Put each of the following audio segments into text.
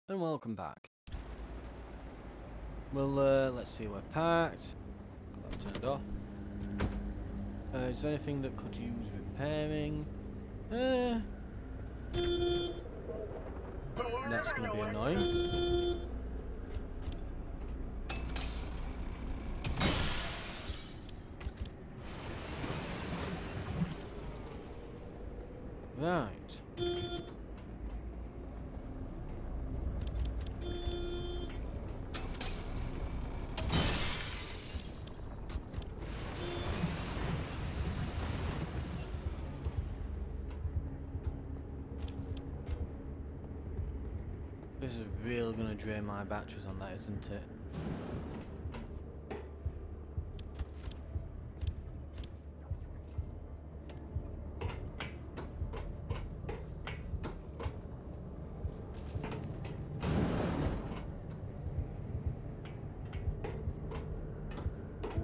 And welcome back. Well, let's see, we're packed. Got that turned off. Is there anything that could use repairing? That's going to be annoying. Right. This is really going to drain my batteries on that, isn't it?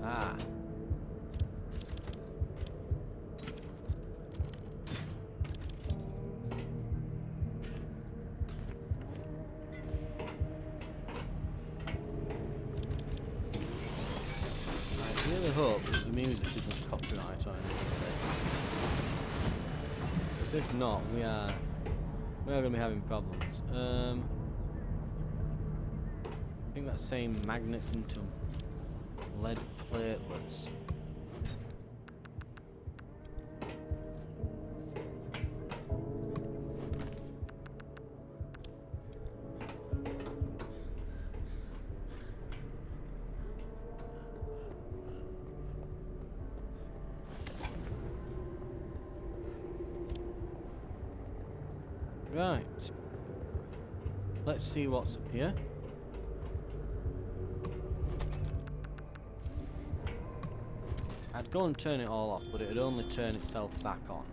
Ah. I really hope that the music isn't copyright or anything like this. Because if not, we are going to be having problems. I think that's saying magnets into lead platelets. Right. Let's see what's up here. I'd go and turn it all off, but it'd only turn itself back on.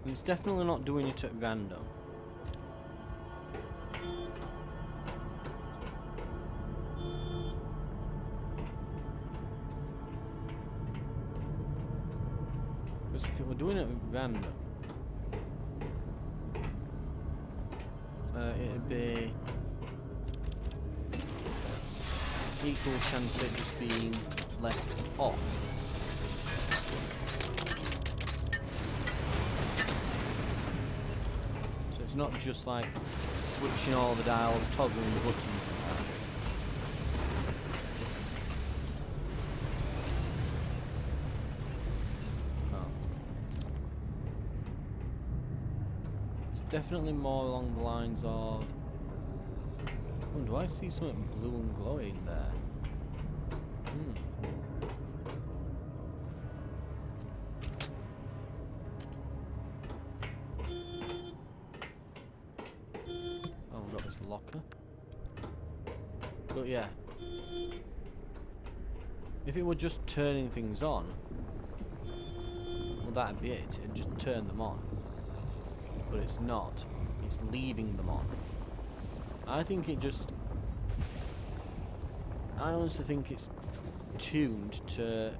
And it's definitely not doing it at random. Because if it were doing it at random, it'd be equal chance of it just being left off. So it's not just like switching all the dials, toggling the buttons and that. Oh. It's definitely more along the lines of... Oh, do I see something blue and glowing there? Oh, we've got this locker. But yeah. If it were just turning things on, well, that'd be it. It'd just turn them on. But it's not. It's leaving them on. I think it just... I honestly think it's tuned to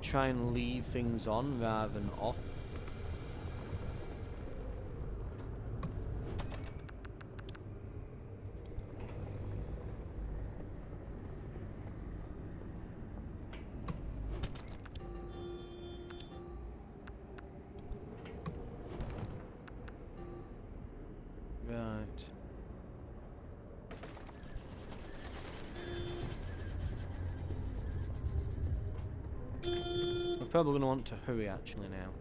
try and leave things on rather than off. Right. We're probably going to want to hurry actually now.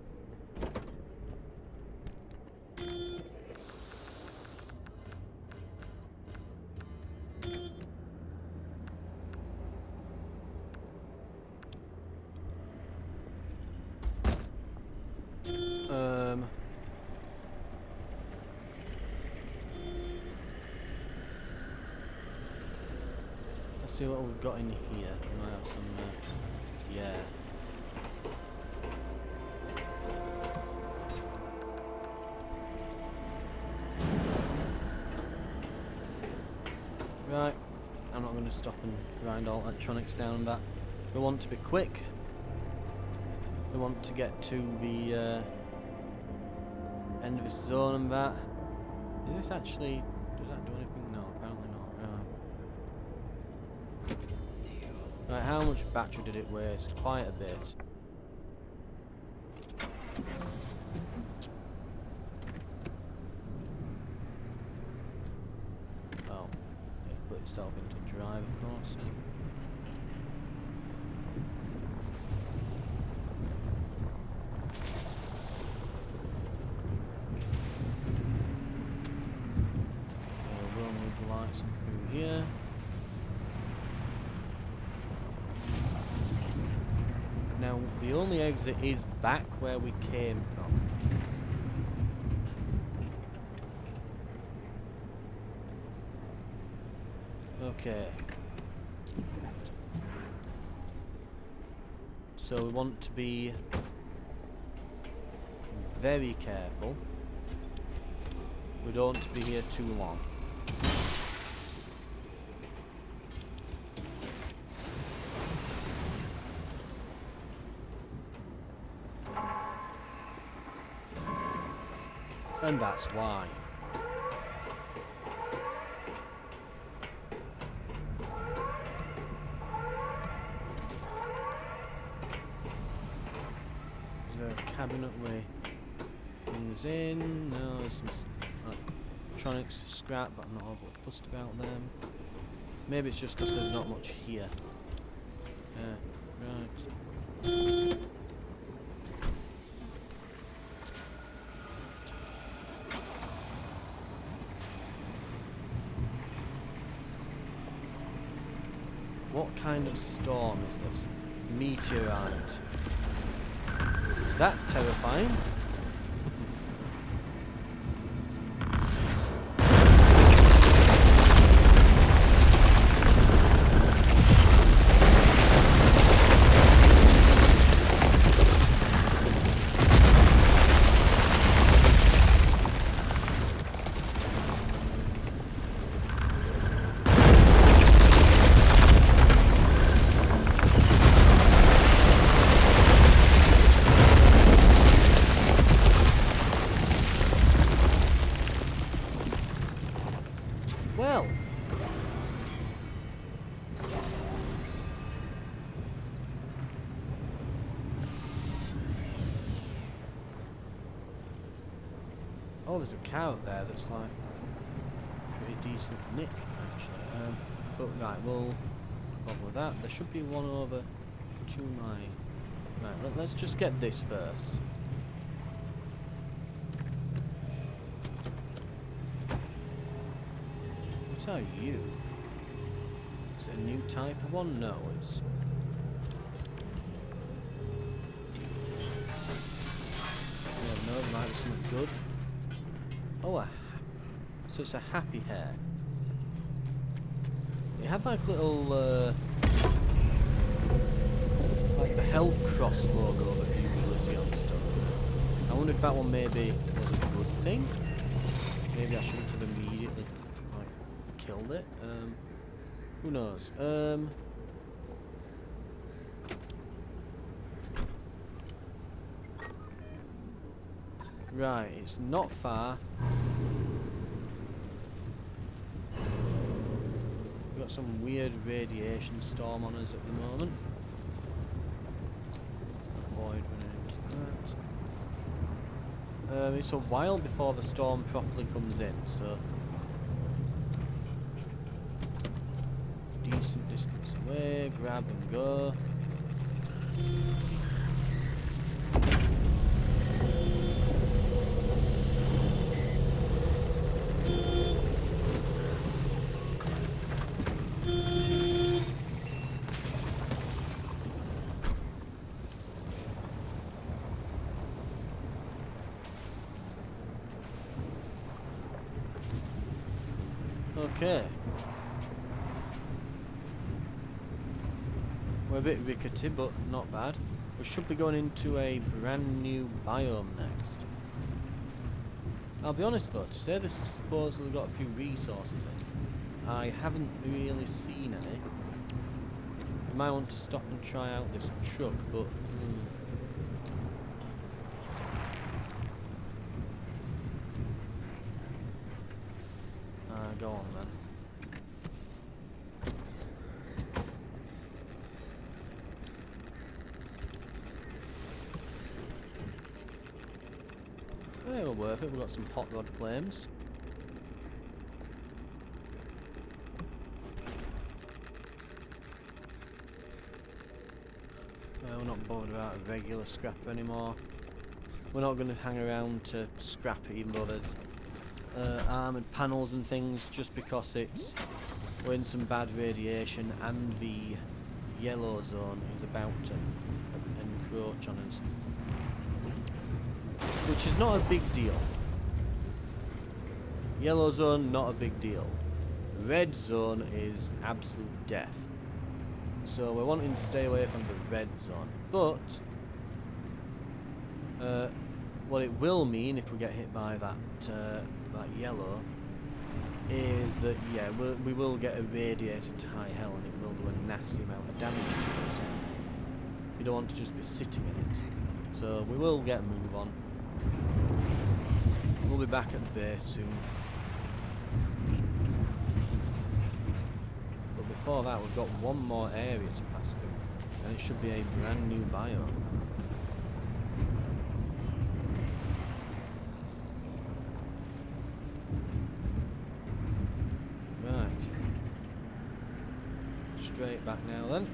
Let's see what we've got in here. We might have some, yeah. Right, I'm not going to stop and grind all electronics down and that. We want to be quick. We want to get to the end of this zone and that. Is this actually... does that do anything? No, apparently not. Right, how much battery did it waste? Quite a bit. Oh, it put itself into drive, of course. We'll need the lights through here. Now, the only exit is back where we came from. Okay. So we want to be very careful. We don't want to be here too long. And that's why. Is there a cabinet with things in? No, there's some electronics scrap, but I'm not overly fussed about them. Maybe it's just because there's not much here. Right. What kind of storm is this? Meteorite. That's terrifying. Well, oh, there's a cow out there that's like pretty decent nick, actually. But right, we'll bother with that. There should be one over to my... Right, let's just get this first. What are you? Is it a new type of one? No, it's... Yeah, no, it might be something good. Oh, so it's a happy hair. It had like little, like the health cross logo that you usually see on stuff. I wonder if that one maybe was a good thing. Maybe I shouldn't have immediately like killed it. Who knows? Right, it's not far. We've got some weird radiation storm on us at the moment. Avoid running into that. It's a while before the storm properly comes in, so... Decent distance away, grab and go. Okay. We're a bit rickety, but not bad. We should be going into a brand new biome next. I'll be honest though, to say this has supposedly got a few resources in, I haven't really seen any. I might want to stop and try out this truck, but go on then. They were worth it, we've got some hot rod flames. We're not bothered about a regular scrap anymore. We're not going to hang around to scrap it, even though there's armoured panels and things, just because we're in some bad radiation and the yellow zone is about to encroach on us. Which is not a big deal. Yellow zone, not a big deal. Red zone is absolute death. So we're wanting to stay away from the red zone. But what it will mean if we get hit by that yellow is that, yeah, we will get irradiated to high hell, and it will do a nasty amount of damage to us. We don't want to just be sitting in it. So we will get a move on. We'll be back at the base soon. But before that, we've got one more area to pass through, and it should be a brand new biome. Right. Straight back now then.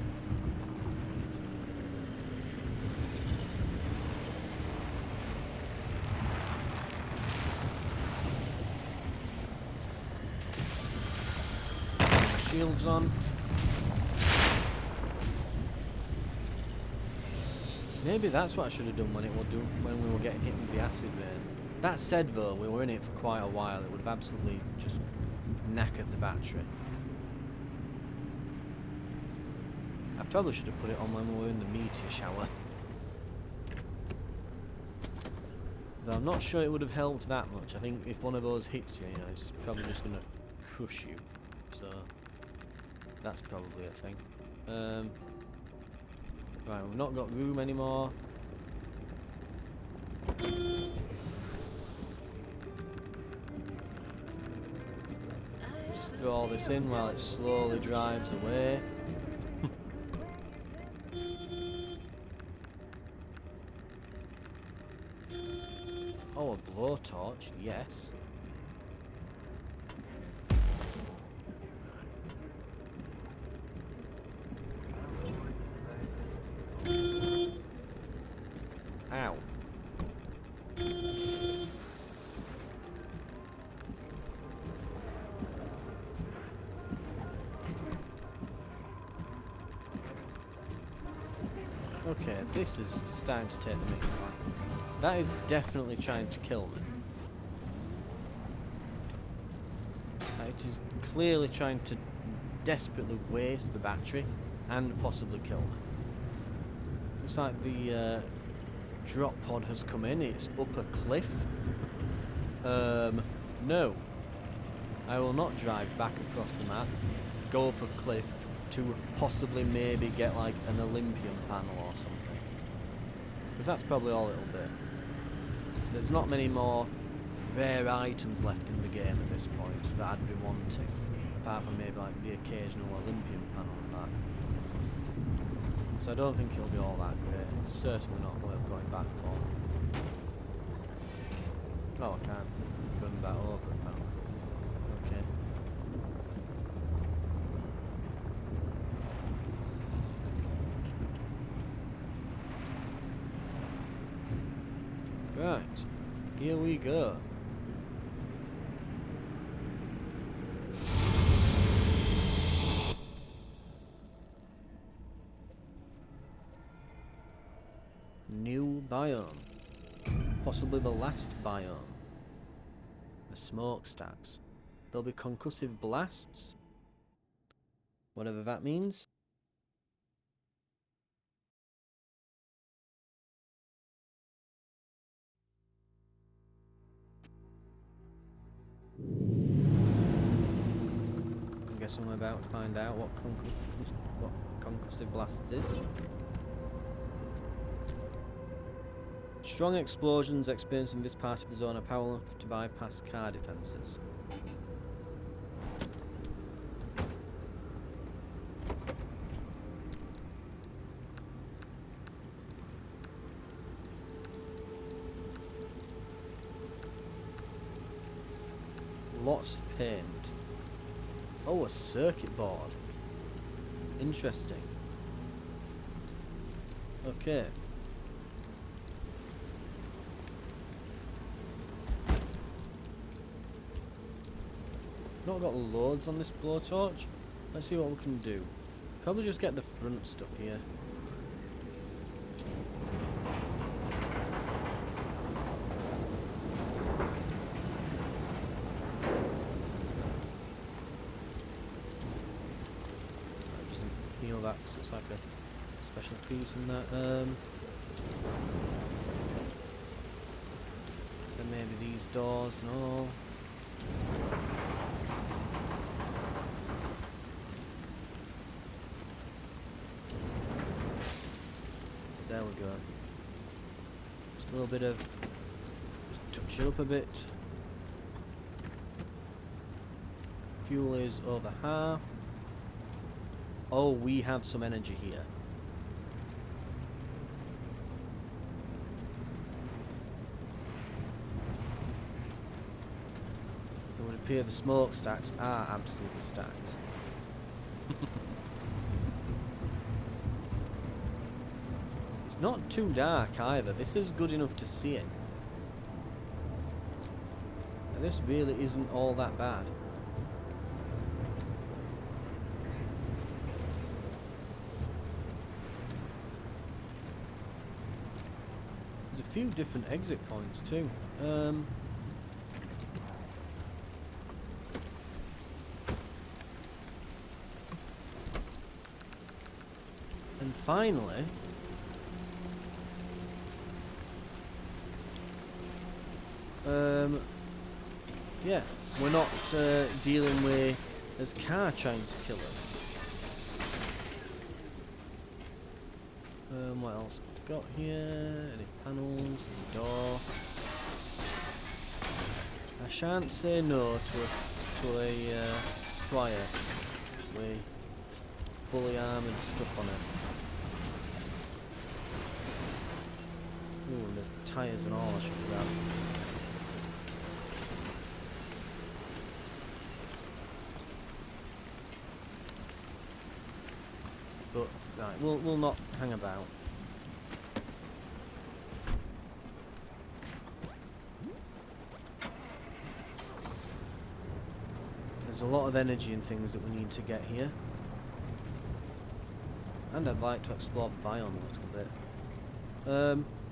Shields on. Maybe that's what I should have done when we were getting hit with the acid rain. That said though, we were in it for quite a while. It would have absolutely just knackered the battery. I probably should have put it on when we were in the meteor shower. Though I'm not sure it would have helped that much. I think if one of those hits you, it's probably just going to crush you. So that's probably a thing. Right, we've not got room anymore. Just throw all this in while it slowly drives away. Oh, a blowtorch, yes. Ow. Okay, this is starting to take the meat. That is definitely trying to kill me. It is clearly trying to desperately waste the battery and possibly kill me. Looks like the drop pod has come in. It's up a cliff. No. I will not drive back across the map, go up a cliff to possibly maybe get like an Olympian panel or something. Because that's probably all it'll be. There's not many more rare items left in the game at this point that I'd be wanting, apart from maybe like the occasional Olympian panel and that. So I don't think it'll be all that great. It's certainly not worth going back for. Oh, I can't run that over apparently. Okay. Right, here we go. New biome. Possibly the last biome. The smokestacks. There'll be concussive blasts. Whatever that means. I'm guessing we're about to find out what concussive blasts is. Strong explosions experienced in this part of the zone are powerful enough to bypass car defences. Lots of paint. Oh, a circuit board. Interesting. Okay. Not got loads on this blowtorch. Let's see what we can do. Probably just get the front stuck here. Just heal that 'cause it's like a special piece in that. Then maybe these doors and all. There we go. Just a little bit of... just touch it up a bit. Fuel is over half. Oh, we have some energy here. It would appear the smokestacks are absolutely stacked. Not too dark either. This is good enough to see it. And this really isn't all that bad. There's a few different exit points too. And finally, yeah, we're not dealing with this car trying to kill us. What else have we got here? Any panels? Any door? I shan't say no to a squire with fully armoured stuff on it. Ooh, and there's tyres and all I should grab. But right, we'll not hang about. There's a lot of energy and things that we need to get here. And I'd like to explore the biome a little bit.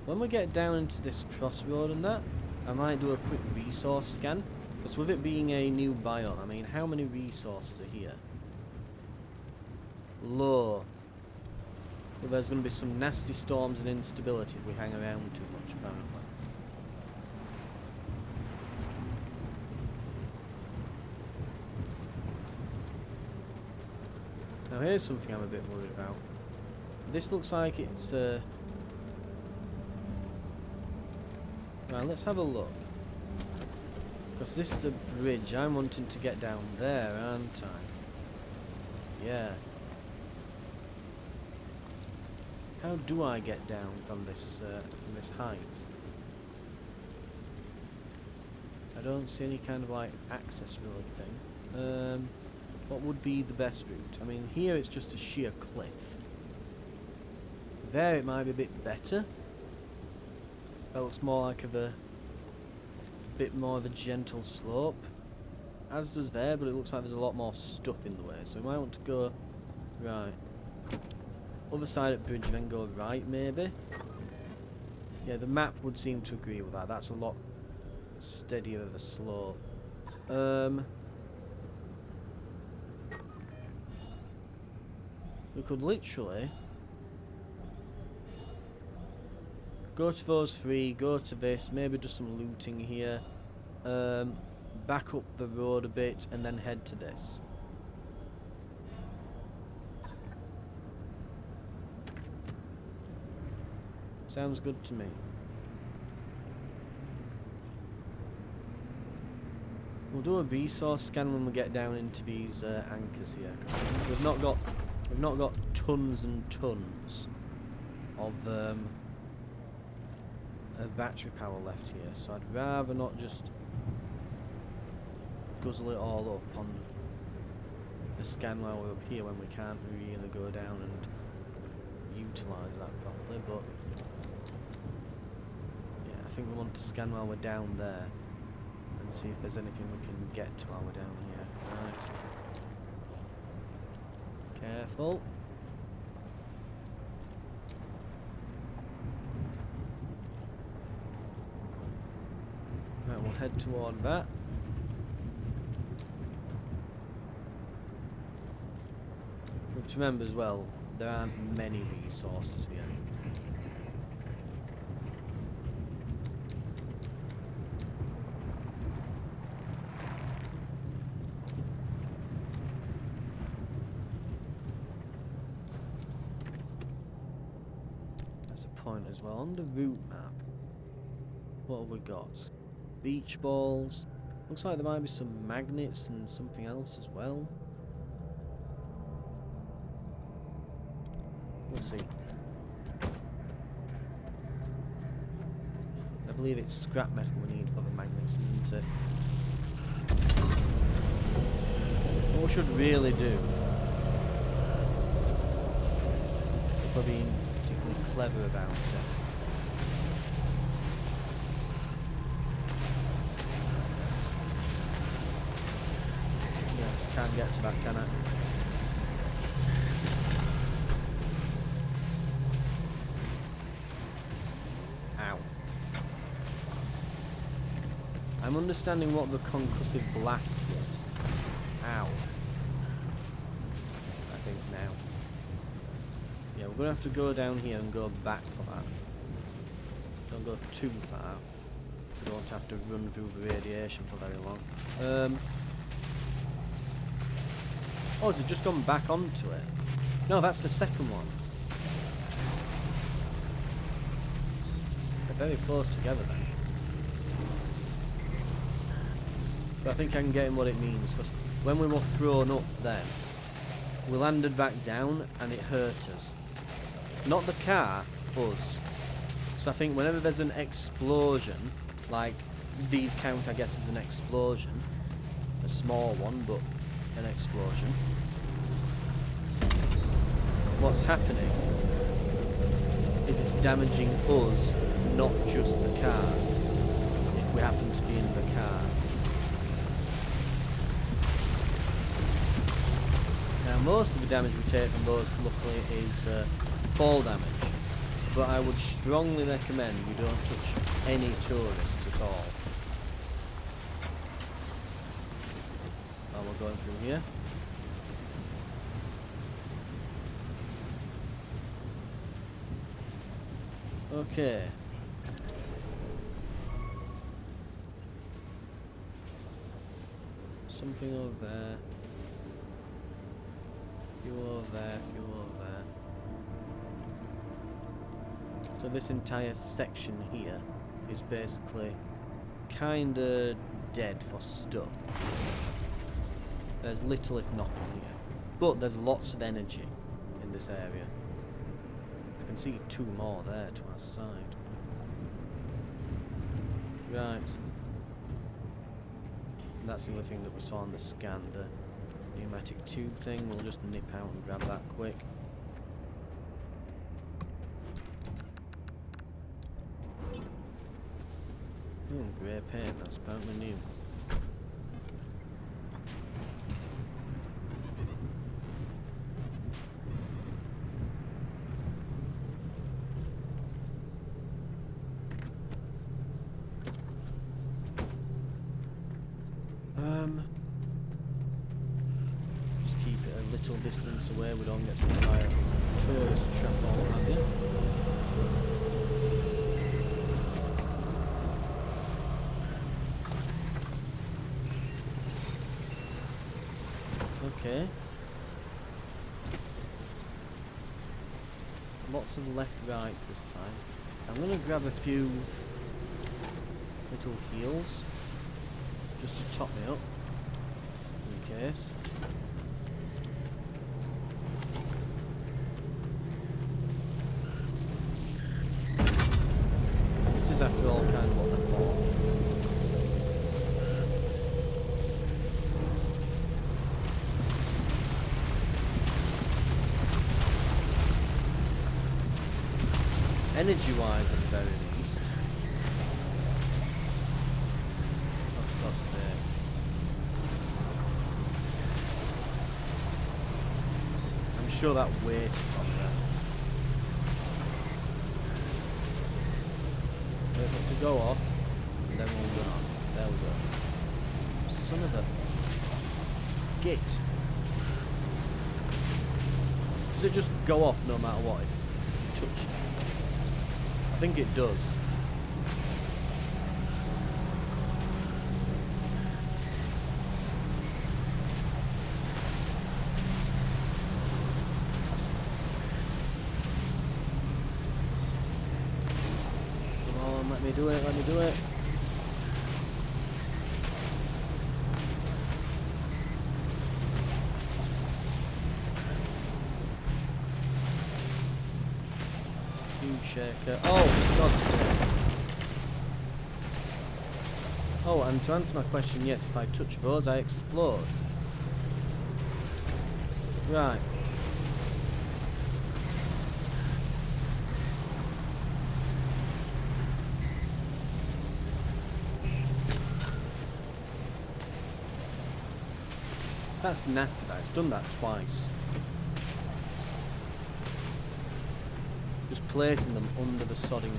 When we get down into this crossroad and that, I might do a quick resource scan. Because with it being a new biome, I mean, how many resources are here? Low. Well, there's going to be some nasty storms and instability if we hang around too much, apparently. Now here's something I'm a bit worried about. This looks like it's right, let's have a look. Because this is a bridge. I'm wanting to get down there, aren't I? Yeah. How do I get down from this height? I don't see any kind of like access road thing. What would be the best route? I mean, here it's just a sheer cliff. There it might be a bit better. That looks more like a bit more of a gentle slope. As does there, but it looks like there's a lot more stuff in the way. So we might want to go right. Other side of the bridge and then go right, maybe? Yeah, the map would seem to agree with that. That's a lot steadier of a slope. We could literally go to those three, go to this, maybe do some looting here, back up the road a bit, and then head to this. Sounds good to me. We'll do a resource scan when we get down into these anchors here. 'Cause we've not got tons and tons of battery power left here, so I'd rather not just guzzle it all up on the scan while we're up here when we can't really go down and utilise that properly, but yeah, I think we want to scan while we're down there and see if there's anything we can get to while we're down here. Right. Careful. Right, we'll head toward that. We have to remember as well, there aren't many resources here. That's a point as well. On the route map, what have we got? Beach balls. Looks like there might be some magnets and something else as well. We'll see. I believe it's scrap metal we need for the magnets, isn't it? What we should really do, if we're being particularly clever about it, yeah, can't get to that, can I? I'm understanding what the concussive blast is. Ow. I think now. Yeah, we're gonna have to go down here and go back for that. Don't go too far. We don't have to run through the radiation for very long. Oh, has it just gone back onto it? No, that's the second one. They're very close together then. But I think I can get in what it means, because when we were thrown up then, we landed back down and it hurt us. Not the car, us. So I think whenever there's an explosion, like these count I guess as an explosion, a small one but an explosion, what's happening is it's damaging us, not just the car, if we happen to be in the car. Most of the damage we take from those, luckily, is fall damage, but I would strongly recommend you don't touch any tourists at all. While we're going through here. Okay. Something over there. Fuel over there, fuel over there. So this entire section here is basically kinda dead for stuff. There's little if nothing here. But there's lots of energy in this area. I can see two more there to our side. Right. And that's the other thing that we saw on the scan, the pneumatic tube thing. We'll just nip out and grab that quick. Oh, grey paint, that's apparently new. Just keep it a little distance away, we don't get to fire tourist trap all around here. Okay. Lots of left rights this time. I'm gonna grab a few little heals just to top me up in case. This is after all kind of what they're for. Energy-wise, at the very least. Oh, for God's sake. I'm sure that weight from there. Wait for it to go off, and then we'll go on. There we go. Son of a git. Does it just go off no matter what if you touch it? I think it does. Come on, let me do it, let me do it. Shaker. Oh, for God's sake. Oh, and to answer my question, yes, if I touch those, I explode. Right. That's nasty, that. It's done that twice. Just placing them under the sodding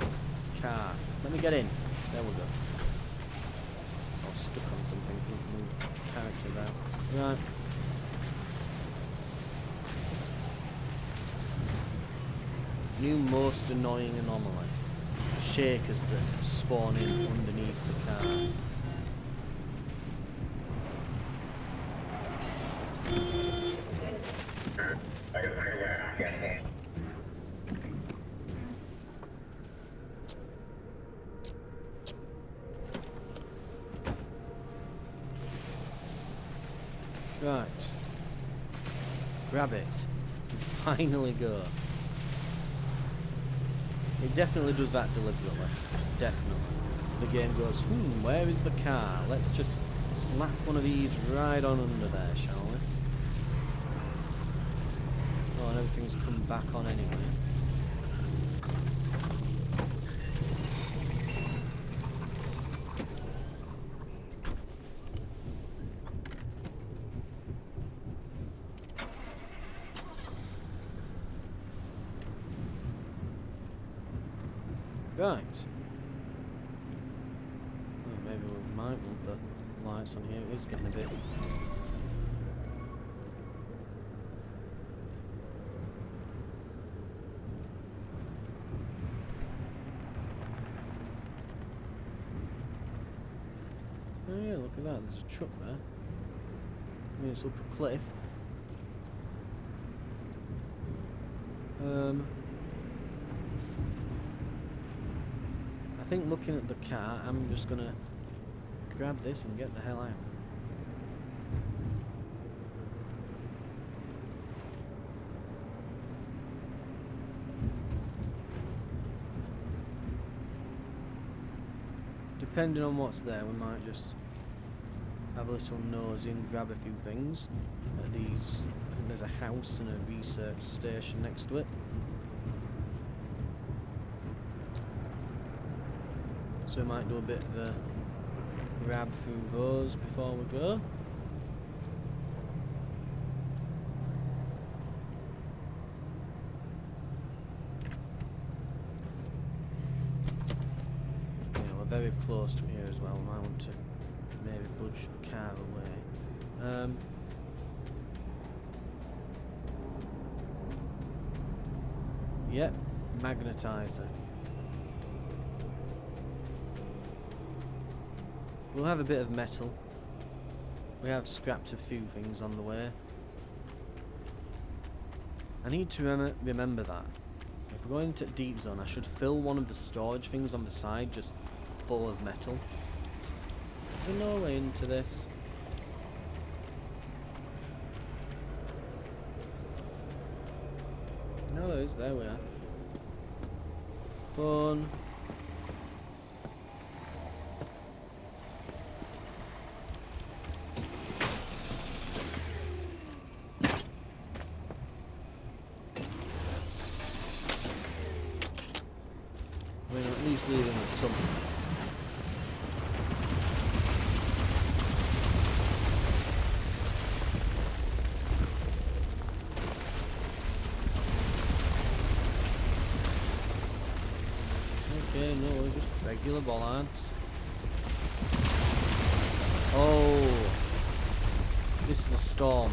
car. Let me get in. There we go. Oh, stuck on something. Move character out. Right. New most annoying anomaly. Shakers that spawn in underneath the car. Right. Grab it. Finally go. It definitely does that deliberately. Definitely. The game goes, where is the car? Let's just slap one of these right on under there, shall we? Oh, and everything's come back on anyway. Right. Oh, maybe we might want the lights on here. It is getting a bit. Oh yeah, look at that. There's a truck there. I mean, it's up a cliff. I think looking at the car, I'm just gonna grab this and get the hell out. Depending on what's there, we might just have a little nose in, grab a few things. These, I think there's a house and a research station next to it. So we might do a bit of a grab through those before we go. Yeah, we're very close to here as well. We might want to maybe budge the car away. Yep, magnetizer. We'll have a bit of metal. We have scrapped a few things on the way. I need to remember that. If we're going to deep zone, I should fill one of the storage things on the side just full of metal. Is there no way into this? No, there is. There we are. Fun. regular bollards. Oh, this is a storm.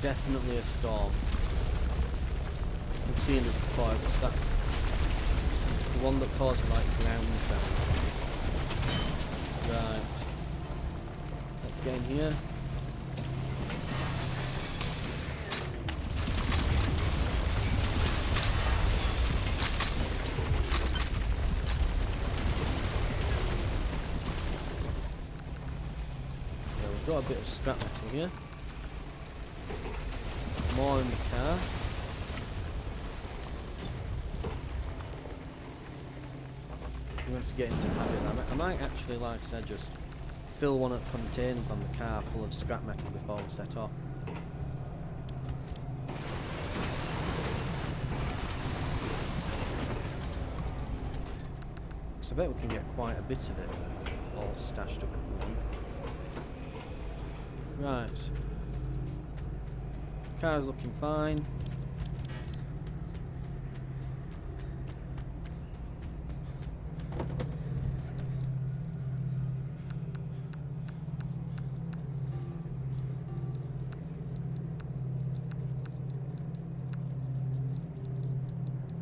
Definitely a storm. I've seen this before. It's that the one that causes like ground tremors. Right. Let's get in here. Yeah, we've got a bit of scrap metal here. More in the car. We have to get into the habit of that. I might actually, like I said, just fill one of the containers on the car full of scrap metal before we set off. So I bet we can get quite a bit of it all stashed up in one. Right. Car's looking fine.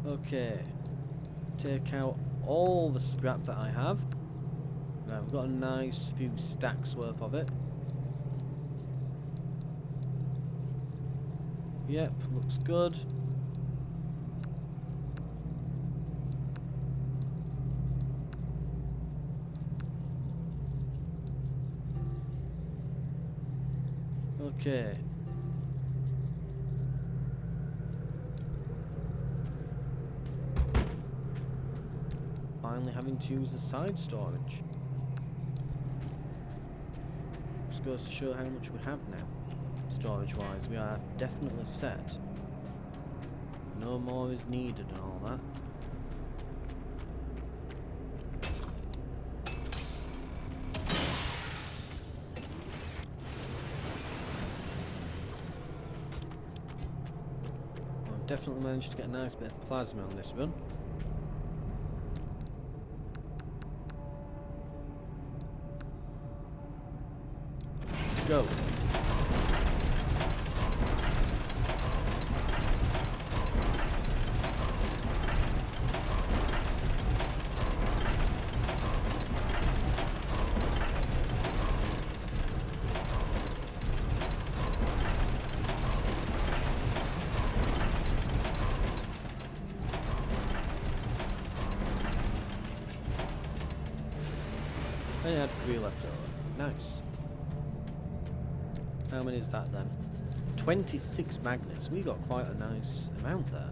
Okay. Take out all the scrap that I have. Right, we've got a nice few stacks worth of it. Yep, looks good. Okay. Finally having to use the side storage. Just goes to show how much we have now. Storage wise, we are definitely set. No more is needed and all that. I've definitely managed to get a nice bit of plasma on this run. Go. I had 3 left over. Nice. How many is that then? 26 magnets. We got quite a nice amount there.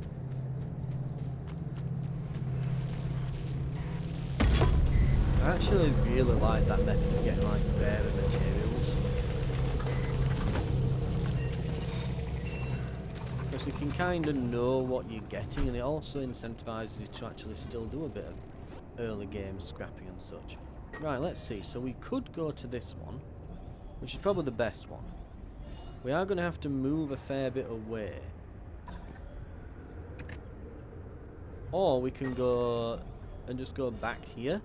I actually really like that method of getting like rarer materials. Because you can kind of know what you're getting, and it also incentivizes you to actually still do a bit of early game scrapping and such. Right, let's see. So we could go to this one, which is probably the best one. We are going to have to move a fair bit away. Or we can go and just go back here.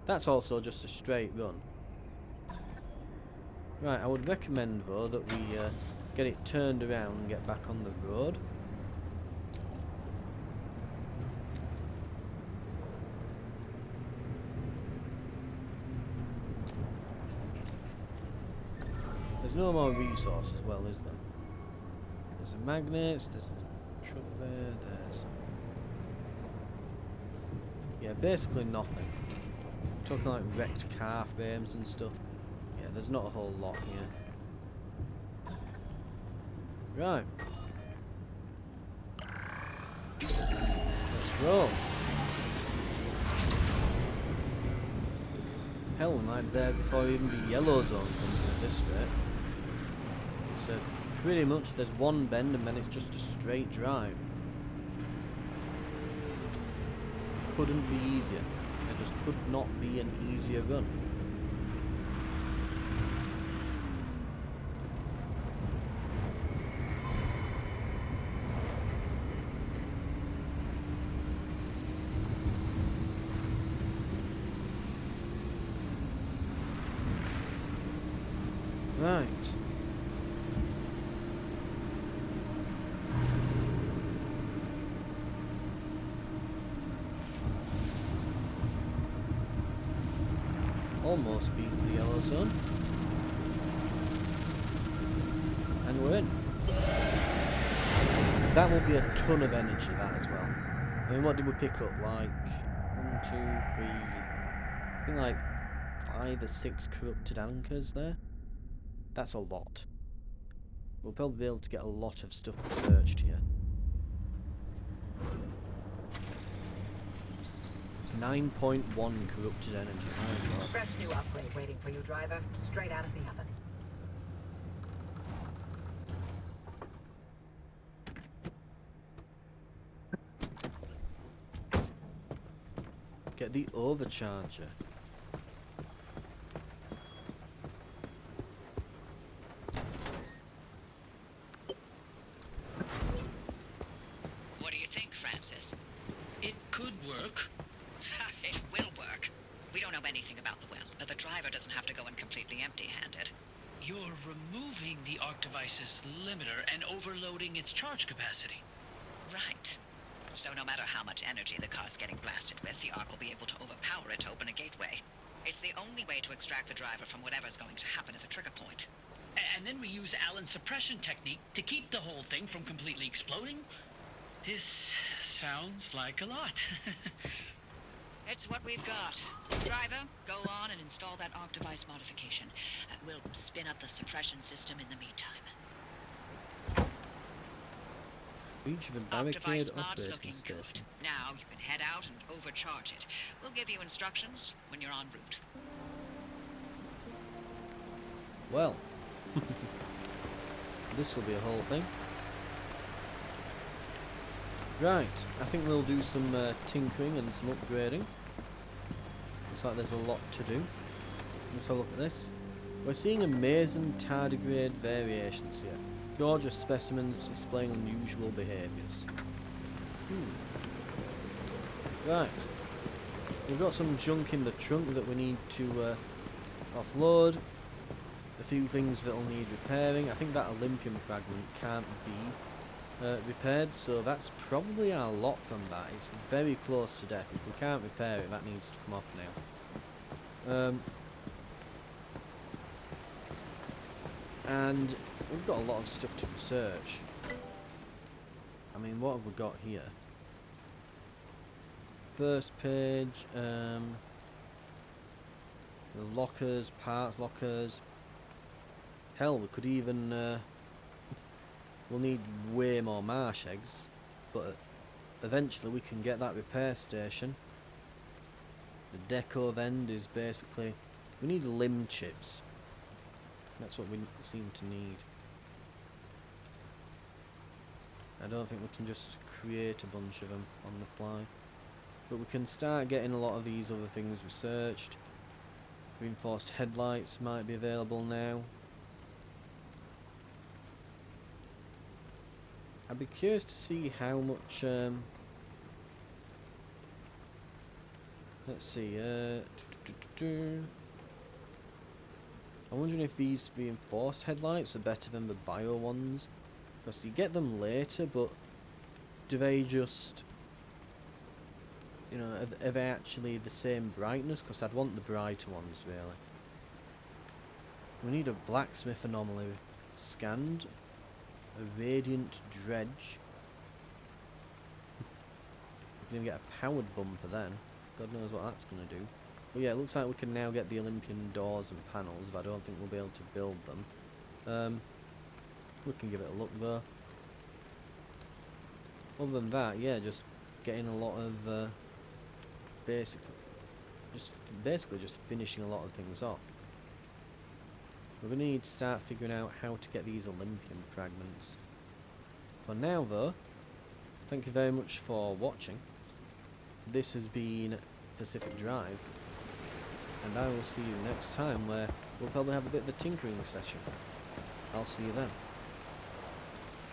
That's also just a straight run. Right, I would recommend though that we get it turned around and get back on the road. There's no more resources, well, is there? There's a magnet, there's a truck there, there's... Yeah, basically nothing. Talking like wrecked car frames and stuff. Yeah, there's not a whole lot here. Right. Let's roll. Hell, we might be there before even the yellow zone comes in at this rate. So pretty much there's one bend and then it's just a straight drive. Couldn't be easier. There just could not be an easier run. Right. Almost beat the yellow zone. And we're in. That will be a ton of energy, that as well. I mean, what did we pick up? Like, 1, 2, 3, I think like 5 or 6 corrupted anchors there. That's a lot. We'll probably be able to get a lot of stuff researched here. 9.1 corrupted energy. Oh God. Fresh new upgrade waiting for you, driver. Straight out of the oven. Get the overcharger. What do you think, Francis? It could work. It will work. We don't know anything about the well, but the driver doesn't have to go in completely empty-handed. You're removing the arc device's limiter and overloading its charge capacity. Right. So no matter how much energy the car's getting blasted with, the arc will be able to overpower it to open a gateway. It's the only way to extract the driver from whatever's going to happen at the trigger point. And then we use Allen's suppression technique to keep the whole thing from completely exploding? This sounds like a lot. It's what we've got. Driver, go on and install that arc device modification. We'll spin up the suppression system in the meantime. Reach the Arc barricade device mod's operating looking station. good. Now you can head out and overcharge it. We'll give you instructions when you're en route. Well, this will be a whole thing. Right, I think we'll do some tinkering and some upgrading. Looks like there's a lot to do. Let's have a look at this. We're seeing amazing tardigrade variations here. Gorgeous specimens displaying unusual behaviours. Right. We've got some junk in the trunk that we need to offload. A few things that will need repairing. I think that Olympian fragment can't be repaired, so that's probably our lot from that. It's very close to death. If we can't repair it, that needs to come off now. And we've got a lot of stuff to research. I mean, what have we got here? First page, the lockers, parts lockers. Hell, we could even, we'll need way more marsh eggs, but eventually we can get that repair station. The deco vend is basically, we need limb chips. That's what we seem to need. I don't think we can just create a bunch of them on the fly. But we can start getting a lot of these other things researched. Reinforced headlights might be available now. I'd be curious to see how much, let's see, I'm wondering if these reinforced headlights are better than the bio ones. Because you get them later, but do they just, you know, are they actually the same brightness? Because I'd want the brighter ones, really. We need a blacksmith anomaly scanned. A radiant dredge. We can even get a powered bumper then. God knows what that's going to do. But yeah, it looks like we can now get the Olympian doors and panels, but I don't think we'll be able to build them. We can give it a look though. Other than that, yeah, just getting a lot of basically just finishing a lot of things off. We're going to need to start figuring out how to get these Olympian fragments. For now though, thank you very much for watching. This has been Pacific Drive, and I will see you next time where we'll probably have a bit of a tinkering session. I'll see you then.